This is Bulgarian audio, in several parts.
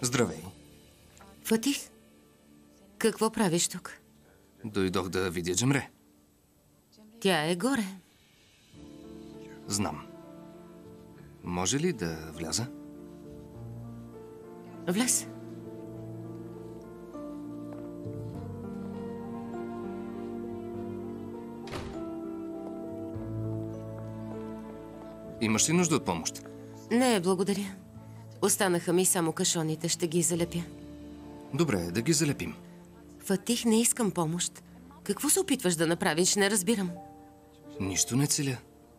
Здравей. Фатих, какво правиш тук? Дойдох да видя Джемре. Тя е горе. Знам. Може ли да вляза? Влез. Имаш ли нужда от помощ? Не, благодаря. Останаха ми само кашоните, ще ги залепя. Добре, да ги залепим. Фатих, не искам помощ. Какво се опитваш да направиш? Не разбирам. Нищо не целя.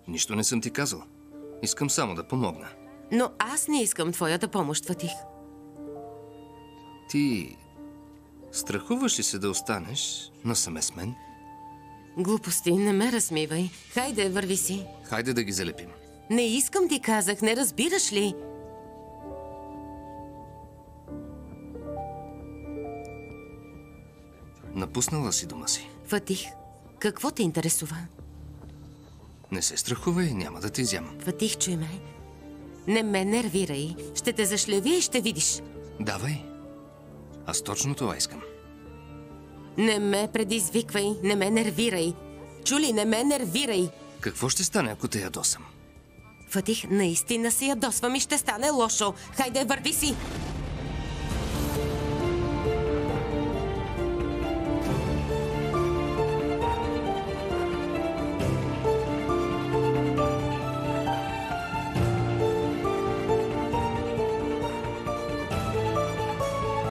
Нищо не съм ти казал. Искам само да помогна. Но аз не искам твоята помощ, Фатих. Ти страхуваш ли се да останеш насаме с мен? Глупости, не ме разсмивай. Хайде, върви си. Хайде да ги залепим. Не искам, ти казах, не разбираш ли? Напуснала си дома си. Фатих, какво те интересува? Не се страхувай, няма да те изям. Фатих, чуй ме. Не ме нервирай. Ще те зашлевя и ще видиш. Давай. Аз точно това искам. Не ме предизвиквай, не ме нервирай. Чули, не ме нервирай. Какво ще стане, ако те ядосам? Фатих, наистина се ядосвам и ще стане лошо. Хайде, върви си!